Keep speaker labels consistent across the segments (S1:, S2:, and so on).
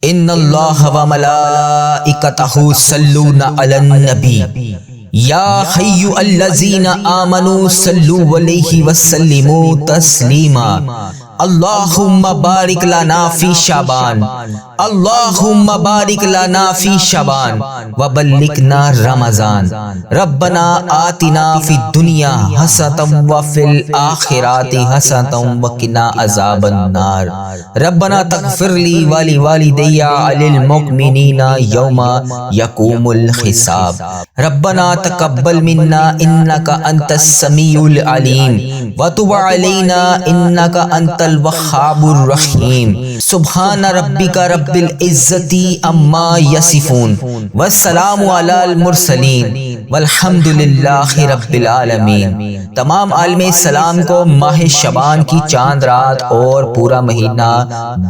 S1: ان اللہ و ملائکتہ یصلون علی النبی یا حی الذین آمنوا صلوا علیہ وسلموا تسلیما اللہم بارک لنا فی شعبان اللہم بارک لنا فی شعبان وبلغنا رمضان ربنا آتنا فی الدنیا حسنۃ وفی الآخرۃ حسنۃ وقنا عذاب النار ربنا تغفر لی ولوالدی وللمؤمنین یوم یقوم الحساب ربنا تقبل منا انک انت السمیع العلیم وتب علینا انک انت الوہاب الرحیم سبحان ربک رب العزت عما یصفون والسلام علی المرسلین والحمد للہ رب العالمین۔ تمام عالم اسلام کو ماہ شعبان کی چاند رات اور پورا مہینہ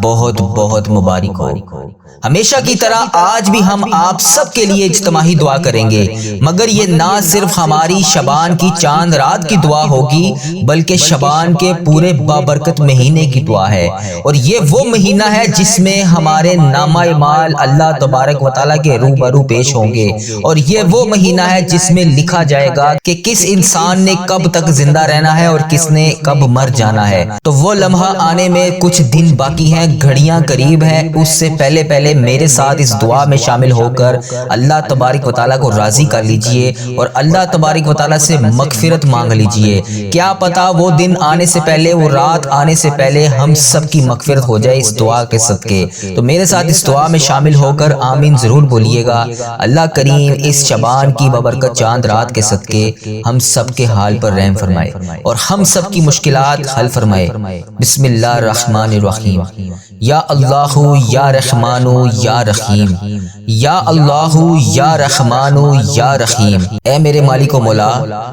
S1: بہت بہت مبارک ہو۔ ہمیشہ کی طرح آج بھی ہم آپ سب کے لیے اجتماعی دعا کریں گے، مگر یہ نہ صرف ہماری شعبان کی چاند رات کی دعا ہوگی بلکہ شعبان کے پورے بابرکت مہینے کی دعا ہے، اور یہ وہ مہینہ ہے جس میں ہمارے نامہ اعمال اللہ تبارک و تعالیٰ کے روبرو پیش ہوں گے، اور یہ وہ مہینہ ہے جس میں لکھا جائے گا کہ کس انسان نے کب تک زندہ رہنا ہے اور کس نے کب مر جانا ہے۔ تو وہ لمحہ آنے میں کچھ دن باقی ہیں، گھڑیاں قریب ہیں، اس سے پہلے میرے ساتھ اس دعا میں شامل ہو کر اللہ تبارک و تعالیٰ کو راضی کر لیجئے اور اللہ تبارک و تعالیٰ سے مغفرت مانگ لیجئے۔ کیا پتا وہ دن آنے سے پہلے، وہ رات آنے سے پہلے ہم سب کی مغفرت ہو جائے اس دعا کے صدقے۔ تو میرے ساتھ اس دعا میں شامل ہو کر آمین ضرور بولیے گا۔ اللہ کریم اس شعبان کی بابرکت چاند رات کے صدقے ہم سب کے حال پر رحم فرمائے اور ہم سب کی مشکلات حل فرمائے۔ بسم اللہ الرحمن الرحیم۔ یا اللہ یا رحمان یا رحیم، یا اللہ یا رحمان یا رحیم۔ اے میرے مالک و مولا،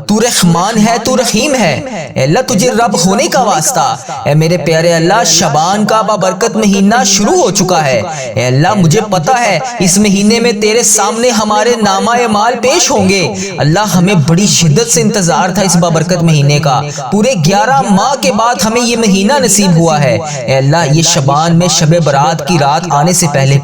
S1: تو رحمان ہے، تو رحیم ہے، اے اللہ تجھے رب ہونے کا واسطہ۔ اے میرے پیارے اللہ، شعبان کا بابرکت مہینہ شروع ہو چکا ہے۔ اے اللہ مجھے پتا ہے اس مہینے میں تیرے سامنے ہمارے نامہ اعمال پیش ہوں گے۔ اللہ ہمیں بڑی شدت سے انتظار تھا اس بابرکت مہینے کا، پورے 11 ماہ کے بعد ہمیں یہ مہینہ نصیب ہوا ہے۔ اے اللہ یہ شعبان میں شب برات کی رات آنے سے پہلے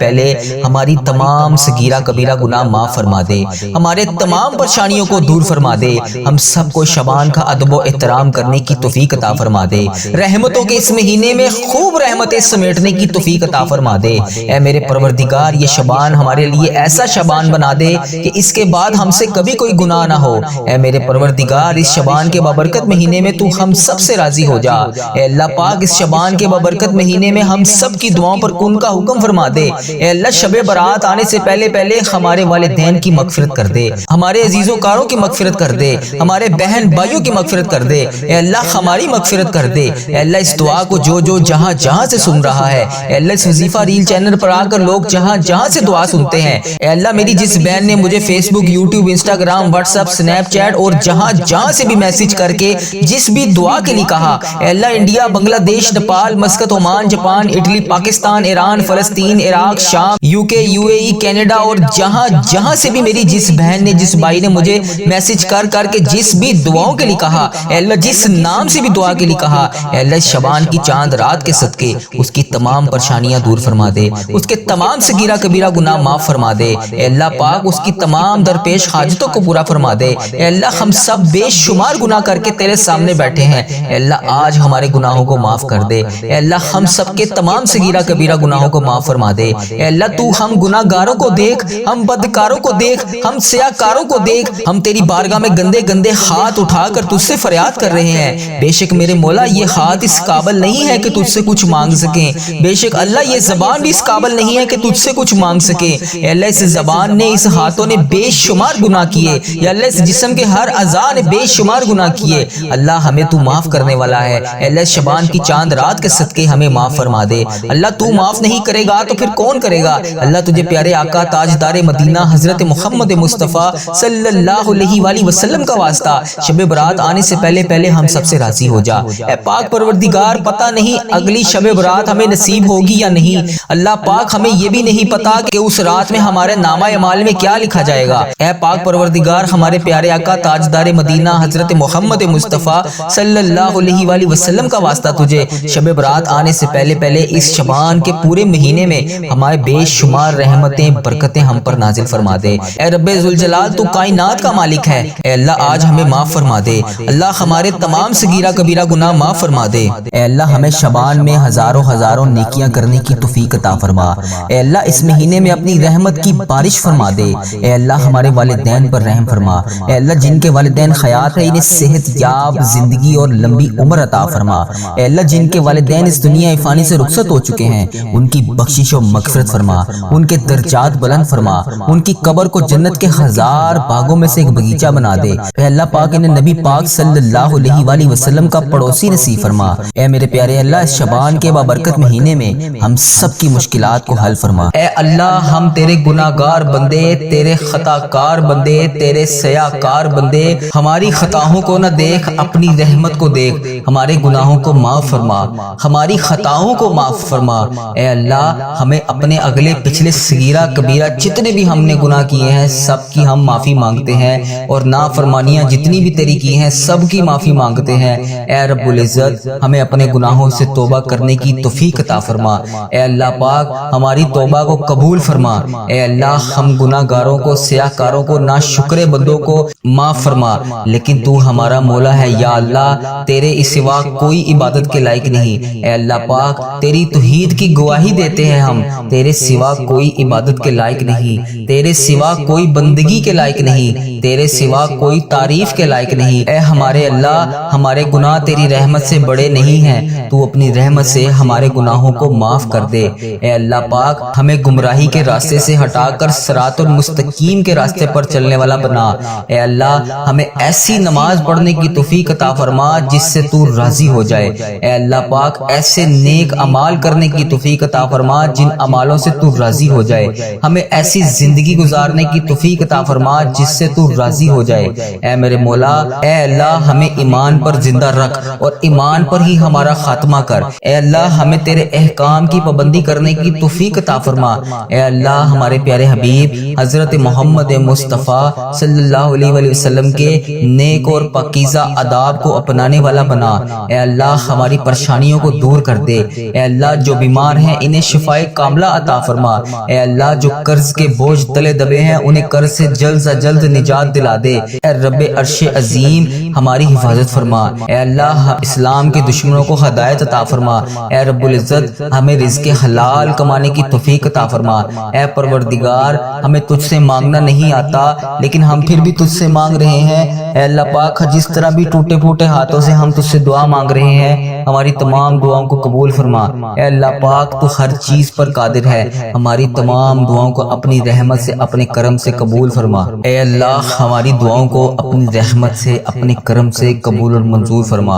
S1: ہماری تمام صغیرہ کبیرہ گناہ معاف فرما دے، ہمارے تمام پریشانیوں کو دور فرما دے، ہم سب کو شعبان کا ادب و احترام کرنے کی توفیق عطا فرما دے، رحمتوں کے اس مہینے میں خوب رحمتیں سمیٹنے کی توفیق عطا فرما دے۔ اے میرے پروردگار یہ شعبان ہمارے لیے ایسا شعبان بنا دے کہ اس کے بعد ہم سے کبھی کوئی گناہ نہ ہو۔ اے میرے پروردگار اس شعبان کے بابرکت مہینے میں تو ہم سب سے راضی ہو جا۔ اے اللہ پاک اس شعبان کے بابرکت مہینے میں ہم سب کی دعاؤں پر کن کا حکم فرما دے۔ اے اللہ شب برات آنے سے پہلے ہمارے والدین کی مغفرت کر دے، ہمارے عزیز و کاروں کی مغفرت کر دے، ہمارے بہن بھائیوں کی مغفرت کر دے۔ اے اللہ ہماری مغفرت کر دے۔ اے اللہ اس دعا کو جو جہاں جہاں سے سن رہا ہے، اے اللہ اس وظیفہ ریل چینل پر آ کر لوگ جہاں جہاں سے دعا سنتے ہیں، اے اللہ میری جس بہن نے مجھے Facebook, YouTube, Instagram, WhatsApp, Snapchat اور جہاں جہاں سے بھی میسج کر کے جس بھی دعا کے لیے کہا، اے اللہ انڈیا، بنگلہ دیش، Nepal, Muscat, Oman, Japan, Italy, Pakistan, Iran, فلسطین، عراق، شام، UK، UAE، کینیڈا اور جہاں جہاں سے بھی میری جس بہن نے، جس بھائی نے مجھے میسج کر کے جس بھی دعاؤں کے لیے کہا، اے اللہ جس نام سے بھی دعا کے لیے کہا، اے اللہ شعبان کی چاند رات کے صدقے اس کی تمام پریشانیاں دور فرما دے، اس کے تمام صغیرہ کبیرہ گناہ معاف فرما دے۔ اے اللہ پاک اس کی تمام درپیش حاجتوں کو پورا فرما دے۔ اے اللہ ہم سب بے شمار گناہ کر کے تیرے سامنے بیٹھے ہیں، اے اللہ آج ہمارے گناہوں کو معاف کر دے۔ اے اللہ ہم سب کے تمام صغیرہ کبیرہ گناہوں کو معاف فرما دے۔ اے اللہ تو ہم گناہ گاروں کو دیکھ، ہم بدکاروں کو دیکھ، ہم سیاکاروں کو دیکھ، ہم تیری بارگاہ میں گندے گندے ہاتھ اٹھا کر تجھ سے فریاد کر رہے ہیں۔ بے شک میرے مولا یہ ہاتھ اس قابل نہیں ہے کہ تجھ سے کچھ مانگ سکیں، بے شک اللہ یہ زبان بھی اس قابل نہیں ہے کہ تجھ سے کچھ مانگ سکے۔ اے اللہ اس زبان نے، اس ہاتھوں نے بے شمار گناہ کیے، یا اللہ اس جسم کے ہر اعضاء نے بے شمار گناہ کیے۔ اللہ ہمیں تو معاف کرنے والا ہے۔ اے اللہ شعبان کی چاند رات کے صدقے ہمیں معاف فرما دے۔ اللہ تو معاف نہیں کرے گا تو پھر کون کرے گا؟ اللہ تجھے پیارے آقا تاجدار مدینہ حضرت محمد مصطفیٰ صلی اللہ علیہ وآلہ وسلم کا واسطہ شب برات آنے سے پہلے پہلے ہم سب سے راضی ہو جا۔ اے پاک پروردگار، پتہ نہیں اگلی شب برات ہمیں نصیب ہوگی یا نہیں۔ اللہ پاک، ہمیں یہ بھی نہیں پتا کہ اس رات میں ہمارے نامہ اعمال میں کیا لکھا جائے گا۔ اے پاک پروردگار، ہمارے پیارے آقا تاجدار مدینہ حضرت محمد مصطفیٰ صلی اللہ علیہ وآلہ وسلم کا واسطہ تجھے شب برات آنے سے پہلے پہلے اس شعبان کے پورے مہینے میں ہمارے بے شمار رحمتیں برکتیں ہم پر نازل فرما دے۔ اے رب ذوالجلال، تو کائنات کا مالک ہے۔ اے اللہ، آج ہمیں معاف فرما دے۔ اللہ، ہمارے تمام صغیرہ کبیرہ گناہ معاف فرما دے۔ اے اللہ، ہمیں شعبان میں ہزاروں ہزاروں نیکیاں کرنے کی توفیق عطا فرما۔ اے اللہ، اس مہینے میں اپنی رحمت کی بارش فرما دے۔ اے اللہ، ہمارے والدین پر رحم فرما۔ اے اللہ، جن کے والدین حیات ہے، انہیں صحت یاب زندگی اور لمبی عمر عطا فرما۔ اے اللہ، جن کے والدین اس دنیا فانی سے رخصت ہو چکے ہیں، ان کی بخشش و مغفرت فرما، ان کے درجات بلند فرما، ان کی قبر کو جنت کے ہزار باغوں میں سے ایک باغیچہ بنا دے۔ اے اللہ پاک، انہیں نبی پاک صلی اللہ علیہ وآلہ وسلم کا پڑوسی نصیب فرما۔ اے میرے پیارے اللہ، اس شعبان کے بابرکت مہینے میں ہم سب کی مشکلات کو حل فرما۔ اے اللہ، ہم تیرے گناہگار بندے، تیرے خطا کار بندے، تیرے سیاکار بندے، ہماری خطاؤں کو نہ دیکھ، اپنی رحمت کو دیکھ، ہمارے گناہوں کو معاف فرما، ہماری خطاؤں کو معاف فرما۔ اے اللہ، ہمیں اپنے اگلے پچھلے صغیرہ کبیرہ جتنے بھی ہم نے گناہ کیے ہیں سب کی ہم معافی مانگتے ہیں، اور نافرمانیاں جتنی بھی تیری کی ہیں سب کی معافی مانگتے ہیں۔ اے رب العزت، ہمیں اپنے گناہوں سے توبہ کرنے کی توفیق عطا فرما۔ اے اللہ پاک، ہماری توبہ کو قبول فرما۔ اے اللہ، ہم گناہ گاروں کو، سیاہکاروں کو، ناشکرے بندوں کو معاف فرما، لیکن تو ہمارا مولا ہے۔ یا اللہ، تیرے اس سوا کوئی عبادت کے لائق نہیں۔ اے اللہ پاک، تیری توحید کی گواہی دیتے ہیں ہم، تیرے سوا کوئی عبادت کے لائق نہیں، تیرے سوا کوئی بندگی کے لائق نہیں، تیرے سوا کوئی تعریف کے لائق نہیں۔ اے ہمارے اللہ، ہمارے گناہ تیری رحمت سے بڑے نہیں ہیں، تو اپنی رحمت سے ہمارے گناہوں کو معاف کر دے۔ اے اللہ پاک، ہمیں گمراہی کے راستے سے ہٹا کر صراط المستقیم کے راستے پر چلنے والا بنا۔ اے اللہ، ہمیں ایسی نماز پڑھنے کی توفیق عطا فرما جس سے تو راضی ہو جائے۔ اے اللہ پاک، ایسے نیک اعمال کرنے کی توفیق عطا فرما جن اعمالوں سے تو راضی ہو جائے۔ ہمیں ایسی زندگی گزارنے کی توفیق عطا فرما جس سے تو راضی ہو جائے۔ اے میرے مولا، اے اللہ، ہمیں ایمان پر زندہ رکھ اور ایمان پر ہی ہمارا خاتمہ کر۔ اے اللہ، ہمیں تیرے احکام کی پابندی کرنے کی توفیق عطا فرما۔ اے اللہ، ہمارے پیارے حبیب حضرت محمد مصطفیٰ صلی اللہ علیہ وآلہ وسلم کے نیک اور پاکیزہ آداب کو اپنانے والا بنا۔ اے اللہ، ہماری پریشانیوں کو دور کر دے۔ اے اللہ، جو بیمار ہیں انہیں شفائے کاملہ عطا فرما۔ اے اللہ، جو قرض کے بوجھ تلے دبے ہیں انہیں قرض سے جلد سے جلد نجات دلا دے۔ اے رب عرش عظیم، ہماری حفاظت فرما۔ اے اللہ، اسلام کے دشمنوں کو ہدایت عطا فرما۔ اے رب العزت، ہمیں رزق حلال کمانے کی توفیق عطا فرما۔ اے پروردگار، ہمیں تجھ سے مانگنا نہیں آتا لیکن ہم پھر بھی تجھ سے مانگ رہے ہیں۔ اے اللہ پاک، جس طرح بھی ٹوٹے پھوٹے ہاتھوں سے ہم تجھ سے دعا مانگ رہے ہیں، ہماری تمام دعاؤں کو قبول فرما۔ اے اللہ پاک، تو ہر چیز پر قادر ہے، ہماری تمام دعاؤں کو اپنی رحمت سے، اپنے کرم سے قبول فرما۔ اے اللہ، ہماری دعاؤں کو اپنی رحمت سے، اپنے کرم سے قبول اور منظور فرما۔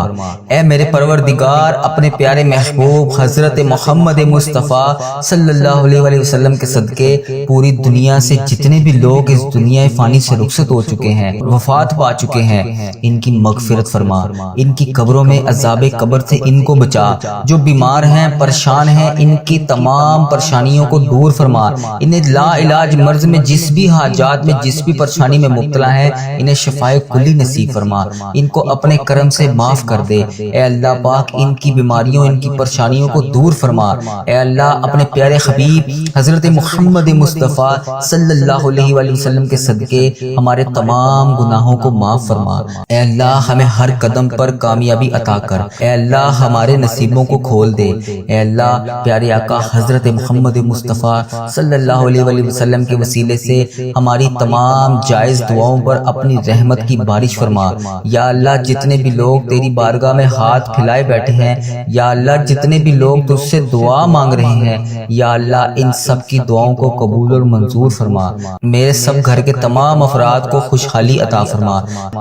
S1: اے میرے پروردگار، اپنے پیارے محبوب حضرت محمد مصطفیٰ صلی اللہ علیہ وآلہ وسلم کے صدقے پوری دنیا سے جتنے بھی لوگ اس دنیا فانی سے رخصت ہو چکے ہیں، وفات پا چکے ہیں، ان کی مغفرت فرما، ان کی قبروں میں عذاب قبر سے ان کو بچا۔ جو بیمار ہیں، پریشان ہیں، ان کی تمام پریشانیوں کو دور فرما۔ انہیں لا علاج مرض میں جس بھی حاجات میں، جس بھی پریشانی میں مبتلا ہے، انہیں شفائے کلی نصیب فرما، ان کو اپنے کرم سے معاف کر دے۔ اے اللہ پاک، ان کی بیماریوں، ان کی پریشانیوں کو دور فرما۔ اے اللہ، اپنے پیارے حبیب حضرت محمد مصطفیٰ صلی اللہ علیہ وآلہ وسلم کے صدقے ہمارے تمام گناہوں کو معاف فرما۔ اے اللہ، ہمیں ہر قدم پر کامیابی عطا کر۔ اے اللہ، ہمارے نصیبوں کو کھول دے۔ اے اللہ، پیارے آقا حضرت محمد مصطفیٰ صلی اللہ علیہ وآلہ وسلم کے وسیلے سے ہماری تمام جائز دعاؤں پر اپنی رحمت کی بارش فرما۔ یا اللہ، جتنے بھی لوگ تیری بارگاہ میں ہاتھ پھیلائے بیٹھے ہیں، یا اللہ، جتنے بھی لوگ تجھ سے دعا مانگ رہے ہیں، یا اللہ، ان سب کی دعاؤں کو قبول اور منظور فرما۔ میرے سب گھر کے تمام افراد کو خوشحالی عطا فرما۔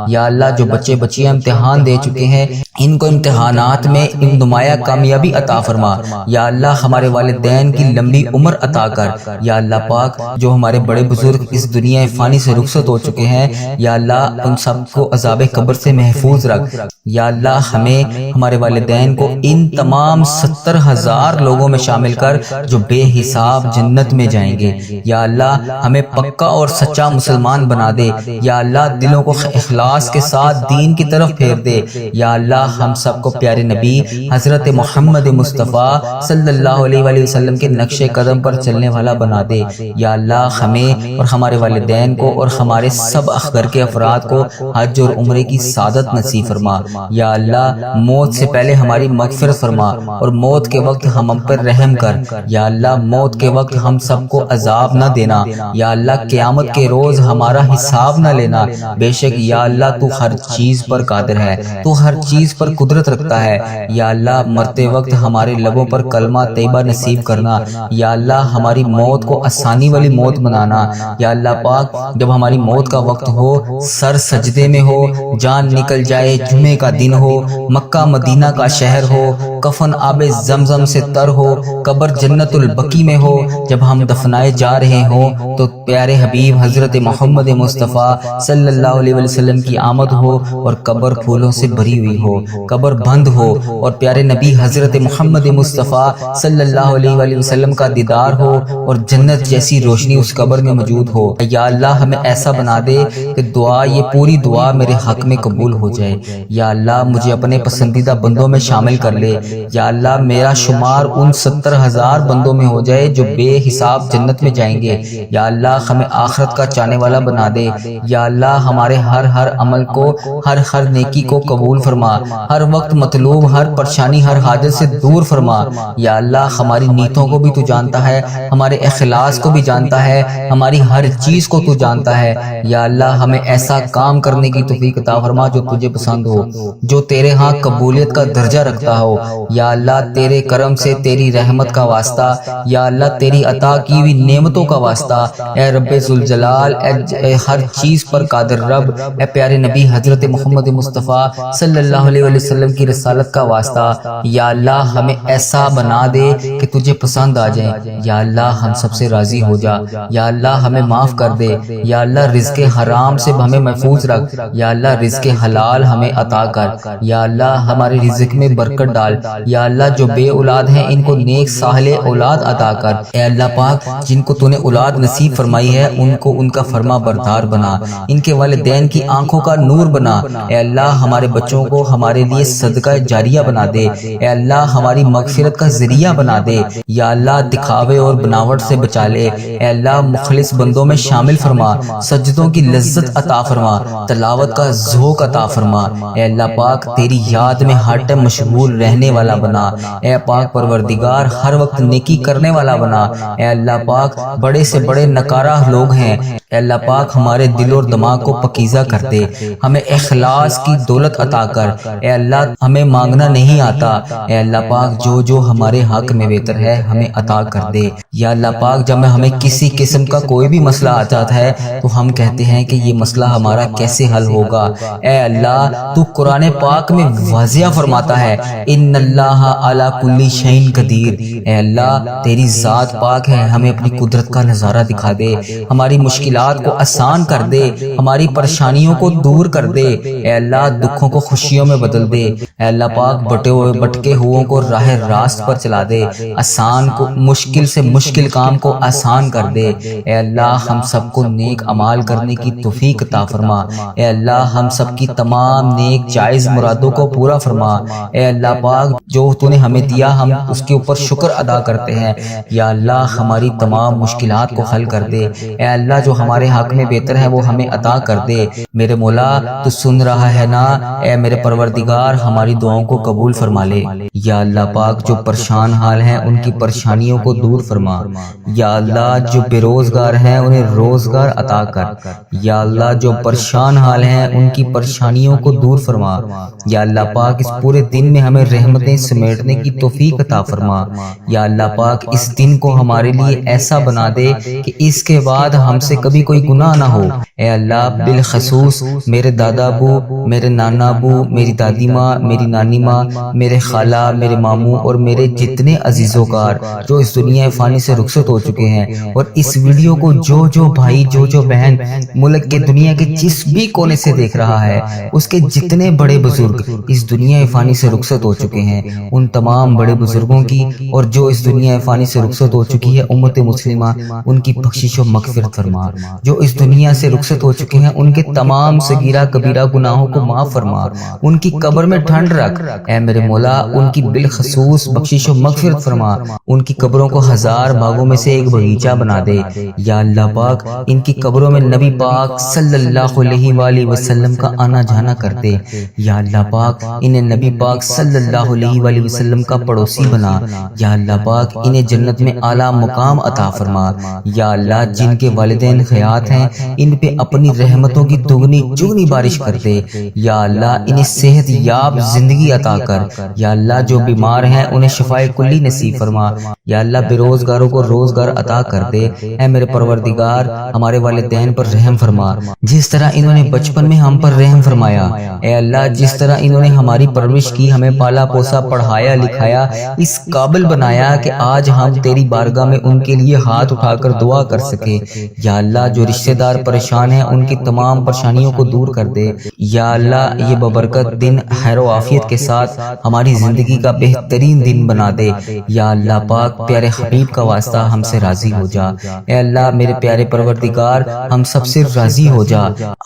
S1: یا اللہ، جو بچے بچیاں امتحان دے چکے ہیں، ان کو امتحانات میں نمایاں کامیابی عطا فرما۔ یا اللہ، ہمارے والدین کی لمبی عمر عطا کر۔
S2: یا اللہ پاک جو ہمارے بڑے بزرگ اس دنیا فانی سے رخصت ہو چکے ہیں یا اللہ ان سب کو عذاب قبر سے محفوظ رکھ۔ یا اللہ ہمیں ہمارے والدین کو ان تمام 70,000 لوگوں میں شامل کر جو بے حساب جنت میں جائیں گے۔ یا اللہ ہمیں پکا اور سچا مسلمان بنا دے۔ یا اللہ دلوں کو اخلاص کے ساتھ دین کی طرف پھیر دے۔ یا اللہ ہم سب کو پیارے نبی حضرت محمد مصطفیٰ صلی اللہ علیہ وآلہ وسلم کے نقش قدم پر چلنے والا بنا دے۔ یا اللہ ہمیں اور ہمارے والدین کو اور ہمارے سب گھر کے افراد کو حج اور عمرے کی سعادت نصیب فرما۔ یا اللہ موت سے پہلے ہماری مغفرت فرما اور موت کے وقت ہم پر رحم کر۔ یا اللہ موت کے وقت ہم سب کو عذاب نہ دینا۔ یا اللہ قیامت کے روز ہمارا حساب نہ لینا۔ بے شک یا اللہ تو ہر چیز پر قادر ہے، تو ہر چیز پر قدرت رکھتا ہے۔ یا اللہ مرتے وقت ہمارے لبوں پر کلمہ طیبہ نصیب کرنا۔ یا اللہ ہماری موت کو آسانی والی موت بنانا۔ یا اللہ پاک جب ہماری موت کا وقت ہو، سر سجدے میں ہو، جان نکل جائے، جمعے کا دن ہو، مکہ مدینہ کا شہر ہو، کفن آب زمزم سے تر ہو، قبر جنت البقیع میں ہو، جب ہم دفنائے جا رہے ہوں تو پیارے حبیب حضرت محمد مصطفیٰ صلی اللہ علیہ وسلم کی آمد ہو اور قبر پھولوں سے بھری ہوئی ہو، قبر بند ہو اور پیارے نبی حضرت محمد مصطفیٰ صلی اللہ علیہ وآلہ وسلم کا دیدار ہو اور جنت جیسی روشنی اس قبر میں موجود ہو۔ یا اللہ ہمیں ایسا بنا دے کہ دعا یہ پوری دعا میرے حق میں قبول ہو جائے۔ یا اللہ مجھے اپنے پسندیدہ بندوں میں شامل کر لے۔ یا اللہ میرا شمار ان 70,000 بندوں میں ہو جائے جو بے حساب جنت میں جائیں گے۔ یا اللہ ہمیں آخرت کا چاہنے والا بنا دے۔ یا اللہ ہمارے ہر عمل کو، ہر نیکی کو قبول فرما، ہر وقت مطلوب، ہر پریشانی، ہر حاجت سے دور فرما۔ یا اللہ ہماری نیتوں کو بھی تو جانتا ہے، ہمارے اخلاص کو بھی جانتا ہے، ہماری ہر چیز کو تو جانتا ہے۔ یا اللہ ہمیں ایسا کام کرنے کی توفیق عطا فرما جو تجھے پسند ہو، جو تیرے ہاں قبولیت کا درجہ رکھتا ہو۔ یا اللہ تیرے کرم سے، تیری رحمت کا واسطہ، یا اللہ تیری عطا کی ہوئی نعمتوں کا واسطہ، اے رب ذوالجلال، اے ہر چیز پر قادر رب، اے پیارے نبی حضرت محمد مصطفیٰ صلی اللہ علیہ وسلم کی رسالت کا واسطہ، یا اللہ ہمیں ایسا بنا دے کہ تجھے پسند آ جائیں۔ یا اللہ ہم سب سے راضی ہو جا۔ یا اللہ ہمیں معاف کر دے۔ یا اللہ رزق حرام سے ہمیں محفوظ رکھ۔ یا اللہ رزق حلال ہمیں عطا کر۔ یا اللہ ہمارے رزق میں برکت ڈال۔ یا اللہ جو بے اولاد ہیں ان کو نیک صالح اولاد عطا کر۔ اے اللہ پاک جن کو تو نے اولاد نصیب فرمائی ہے ان کو ان کا فرما بردار بنا، ان کے والدین کی آنکھوں کا نور بنا۔ اے اللہ ہمارے بچوں کو ہمارے لیے صدقہ جاریہ بنا دے۔ اے اللہ ہماری مغفرت کا ذریعہ بنا دے۔ یا اللہ دکھاوے اور بناوٹ سے بچا لے۔ اے اللہ مخلص بندوں میں شامل فرما، سجدوں کی لذت عطا فرما، تلاوت کا ذوق عطا فرما۔ اے اللہ پاک تیری یاد میں ہر ٹائم مشغول رہنے والا بنا۔ اے پاک پروردگار ہر وقت نیکی کرنے والا بنا۔ اے اللہ پاک بڑے سے بڑے نکارہ لوگ ہیں، اے اللہ پاک ہمارے دل اور دماغ کو پکیزہ کر دے، ہمیں اخلاص کی دولت عطا کر۔ اے اللہ ہمیں مانگنا نہیں آتا، اے اللہ پاک جو ہمارے حق میں بہتر ہے ہمیں عطا کر دے۔ یا اللہ پاک جب ہمیں کسی قسم کا کوئی بھی مسئلہ آ جاتا ہے تو ہم کہتے ہیں کہ یہ مسئلہ ہمارا کیسے حل ہوگا، اے اللہ تو قرآن پاک میں واضح فرماتا ہے ان اللہ علی کل شیء قدیر۔ اے اللہ تیری ذات پاک ہے، ہمیں اپنی قدرت کا نظارہ دکھا دے، ہماری مشکلات کو آسان کر دے، ہماری پریشانیوں کو دور کر دے۔ اے اللہ دکھوں کو خوشیوں میں بدل دے۔ اے اللہ پاک بٹکے ہوئوں کو راہ راست پر چلا دے، آسان کو مشکل سے مشکل کام کو آسان کر دے۔ اے اللہ ہم سب کو نیک اعمال کرنے کی توفیق عطا فرما۔ اے اللہ ہم سب کی تمام نیک جائز مرادوں کو پورا فرما۔ اے اللہ پاک جو تو نے ہمیں دیا ہم اس کے اوپر شکر ادا کرتے ہیں۔ یا اللہ ہماری تمام مشکلات کو حل کر دے۔ اے اللہ جو ہمارے حق میں بہتر ہے وہ ہمیں عطا کر دے۔ میرے مولا تو سن رہا ہے نا، اے میرے پروردگار ہماری دعاؤں کو قبول فرما لے۔ یا اللہ پاک جو پریشان حال ہیں ان کی پریشانیوں کو دور فرما۔ یا اللہ جو بے روزگار ہیں انہیں روزگار عطا کر۔ یا اللہ جو پریشان حال ہیں ان کی پریشانیوں کو دور فرما۔ یا اللہ پاک اس پورے دن میں ہمیں رحمتیں سمیٹنے کی توفیق عطا فرما۔ یا اللہ پاک اس دن کو ہمارے لیے ایسا بنا دے کہ اس کے بعد ہم سے کبھی کوئی گناہ نہ ہو۔ اے اللہ بالخصوص میرے دادا ابو، میرے نانا ابو، میری دادی ماں، میری نانی ماں، میرے خالہ، میرے ماموں اور میرے جتنے عزیز و کار جو اس دنیا فانی سے رخصت ہو چکے ہیں، اور اس ویڈیو کو جو بھائی جو بہن ملک کے دنیا کے جس بھی کونے سے دیکھ رہا ہے، اس کے جتنے بڑے بزرگ اس دنیا فانی سے رخصت ہو چکے ہیں، ان تمام بڑے بزرگوں کی اور جو اس دنیا فانی سے رخصت ہو چکی ہے امت مسلمہ، ان کی بخشش و مغفرت فرما۔ جو اس دنیا سے رخصت ہو چکے ہیں ان کے تمام صغیرہ کبیرہ گناہوں کو معاف فرما، ان کی قبر میں ٹھنڈ رکھ اے میرے مولا، ان کی بالخصوص بخشش و مغفرت فرما، ان کی قبروں کو 1000 باغوں میں سے ایک باغیچہ بنا دے یا اللہ پاک، ان کی قبروں میں نبی پاک صلی اللہ علیہ وآلہ وسلم کا آنا جانا کر دے یا اللہ پاک، انہیں نبی پاک صلی اللہ علیہ وآلہ وسلم کا پڑوسی بنا یا اللہ پاک، انہیں جنت میں اعلیٰ مقام عطا فرما یا اللہ، جن کے والدین حیات ہیں ان پہ اپنی رحمتوں کی دگنی چگنی بارش کر دے یا اللہ، انہیں صحت یاب زندگی عطا کر یا اللہ، جو بیمار ہیں انہیں شفائے کلی نصیب فرما یا اللہ، بے روزگاروں کو روزگار عطا کر دے اے میرے پروردگار، ہمارے والدین پر رحم فرما، جس طرح انہوں نے بچپن میں ہم پر رحم فرمایا اے اللہ، جس طرح انہوں نے ہماری پرورش کی، ہمیں پالا پوسا، پڑھایا لکھایا، اس قابل بنایا کہ آج ہم تیری بارگاہ میں ان کے لیے ہاتھ اٹھا کر دعا کر سکے یا اللہ، جو رشتہ دار پریشان ہیں ان کی تمام پریشانیوں کو دور کر دے یا اللہ، یہ ببرکت دن خیر و عافیت کے ساتھ ہماری زندگی کا بہترین دن بنا دے یا اللہ پاک، پیارے حبیب کا واسطہ ہم سے راضی ہو جا اے اللہ، میرے پیارے پروردگار، ہم سب سے راضی ہو جا،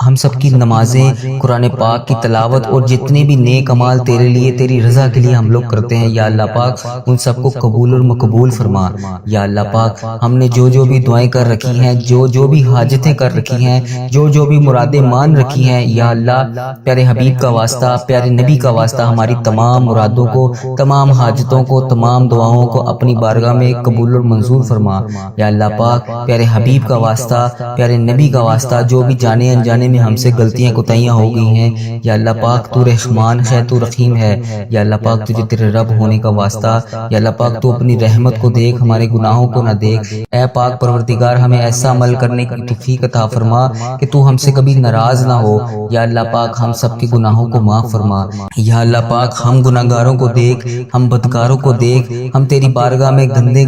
S2: ہم سب کی نمازیں، قرآن پاک کی تلاوت اور جتنے بھی نیک اعمال تیرے لیے، تیری رضا کے لیے ہم لوگ کرتے ہیں یا اللہ پاک، ان سب کو قبول اور مقبول فرما یا اللہ پاک، ہم نے جو بھی دعائیں کر رکھی ہیں، جو بھی حاجتیں کر رکھی ہیں، جو بھی مرادیں مان رکھی ہیں یا اللہ، پیارے حبیب کا واسطہ، پیارے نبی کا واسطہ، ہماری تمام مرادوں کو، تمام حاجتوں کو، تمام دعاؤں کو اپنی بارگاہ میں قبول اور منظور فرما یا اللہ پاک، پیارے حبیب کا واسطہ، پیارے نبی کا واسطہ، جو بھی جانے انجانے میں ہم سے غلطیاں کوتاہیاں ہو گئی ہیں یا اللہ پاک، تو رحمان ہے، تو رحیم ہے یا اللہ پاک، تجھے تیرے رب ہونے کا واسطہ یا اللہ پاک، تو اپنی رحمت کو دیکھ، ہمارے گناہوں کو نہ دیکھ اے پاک پروردگار، ہمیں ایسا عمل کرنے کی توفیق عطا فرما کہ تو ہم سے کبھی ناراض نہ ہو یا اللہ پاک، ہم سب کے گناہوں کو معاف فرما یا اللہ پاک، ہم گناہگاروں کو دیکھ، ہم بدکاروں کو دیکھ، ہم تیری بارگاہ میں گندے